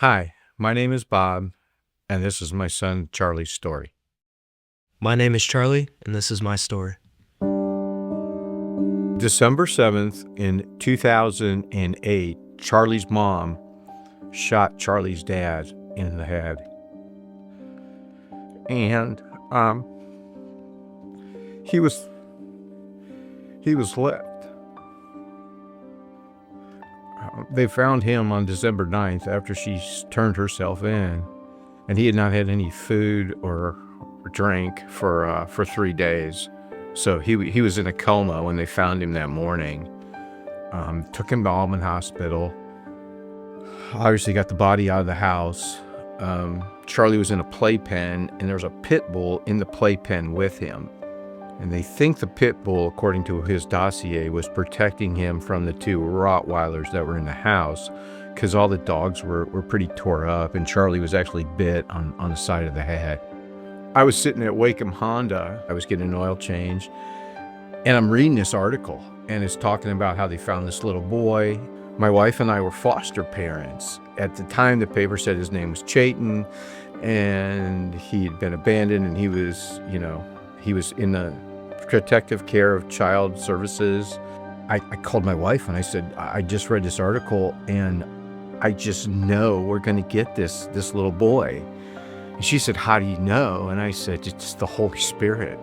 Hi, my name is Bob, and this is my son Charlie's story. My name is Charlie, and this is my story. December 7th in 2008, Charlie's mom shot Charlie's dad in the head. And he was left. They found him on December 9th after she turned herself in, and he had not had any food or drink for 3 days. So he was in a coma when they found him that morning. Took him to Almond Hospital. Obviously got the body out of the house. Charlie was in a playpen, and there was a pit bull in the playpen with him. And they think the pit bull, according to his dossier, was protecting him from the 2 Rottweilers that were in the house, because all the dogs were pretty tore up, and Charlie was actually bit on the side of the head. I was sitting at Wacom Honda. I was getting an oil change, and I'm reading this article, and it's talking about how they found this little boy. My wife and I were foster parents. At the time, the paper said his name was Chayton, and he had been abandoned, and he was in the protective care of child services. I called my wife and I said, I just read this article, and I just know we're going to get this little boy. And she said, how do you know? And I said, it's the Holy Spirit.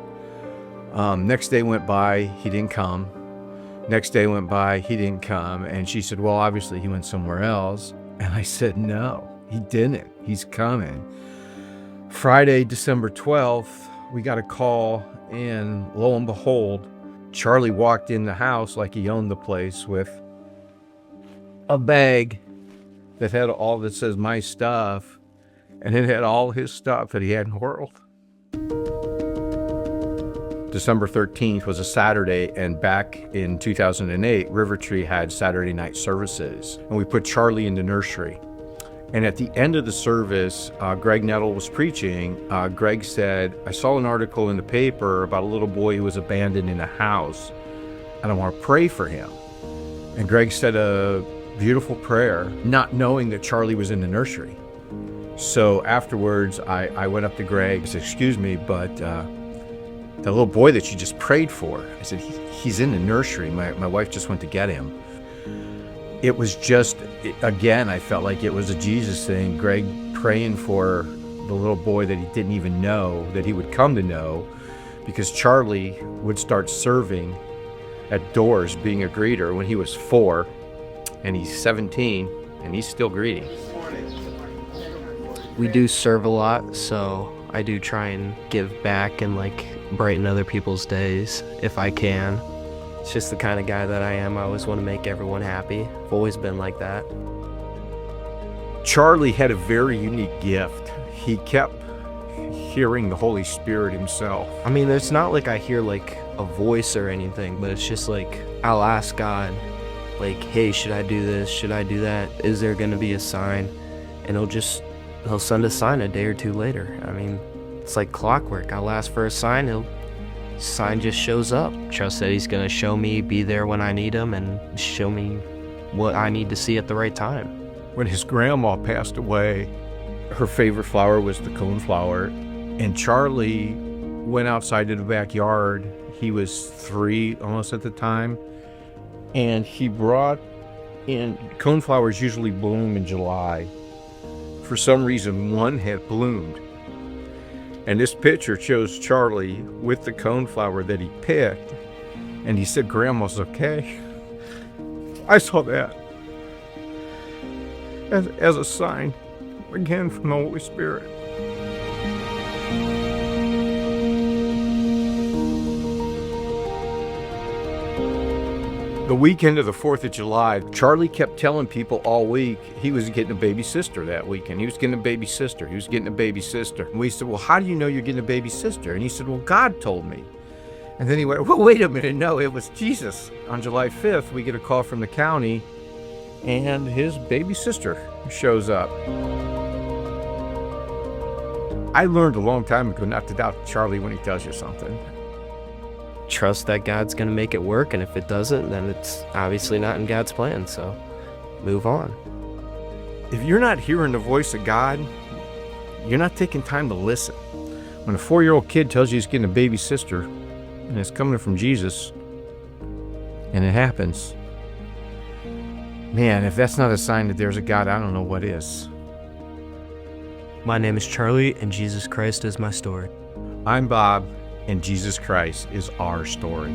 Next day went by, he didn't come. Next day went by, he didn't come. And she said, well, obviously he went somewhere else. And I said, no, he didn't. He's coming. Friday, December 12th, we got a call, and lo and behold, Charlie walked in the house like he owned the place with a bag that had all that says my stuff, and it had all his stuff that he had in the world. December 13th was a Saturday, and back in 2008, River Tree had Saturday night services, and we put Charlie in the nursery. And at the end of the service, Greg Nettle was preaching. Greg said, I saw an article in the paper about a little boy who was abandoned in a house, and I want to pray for him. And Greg said a beautiful prayer, not knowing that Charlie was in the nursery. So afterwards, I went up to Greg and said, excuse me, but the little boy that you just prayed for, I said, he's in the nursery. My wife just went to get him. It was just, again, I felt like it was a Jesus thing. Greg praying for the little boy that he didn't even know, that he would come to know, because Charlie would start serving at doors, being a greeter, when he was 4, and he's 17, and he's still greeting. We do serve a lot, so I do try and give back and brighten other people's days if I can. It's just the kind of guy that I am. I always want to make everyone happy. I've always been like that. Charlie had a very unique gift. He kept hearing the Holy Spirit himself. I mean, it's not like I hear a voice or anything, but it's just I'll ask God, hey, should I do this? Should I do that? Is there going to be a sign? And he'll send a sign a day or 2 later. I mean, it's like clockwork. I'll ask for a sign, sign just shows up. Trust that he's gonna show me, be there when I need him, and show me what I need to see at the right time. When his grandma passed away, her favorite flower was the coneflower, and Charlie went outside to the backyard. He was 3 almost at the time, and he brought in, coneflowers usually bloom in July. For some reason, one had bloomed. And this picture shows Charlie with the coneflower that he picked, and he said, Grandma's okay. I saw that as a sign, again, from the Holy Spirit. The weekend of the 4th of July, Charlie kept telling people all week he was getting a baby sister that weekend. He was getting a baby sister. He was getting a baby sister. And we said, well, how do you know you're getting a baby sister? And he said, well, God told me. And then he went, well, wait a minute. No, it was Jesus. On July 5th, we get a call from the county, and his baby sister shows up. I learned a long time ago not to doubt Charlie when he tells you something. Trust that God's going to make it work, and if it doesn't, then it's obviously not in God's plan, so move on. if you're not hearing the voice of God, you're not taking time to listen. When a 4-year-old kid tells you he's getting a baby sister and it's coming from Jesus, and it happens, man, if that's not a sign that there's a God, I don't know what is. My name is Charlie, and Jesus Christ is my story. I'm Bob, and Jesus Christ is our story.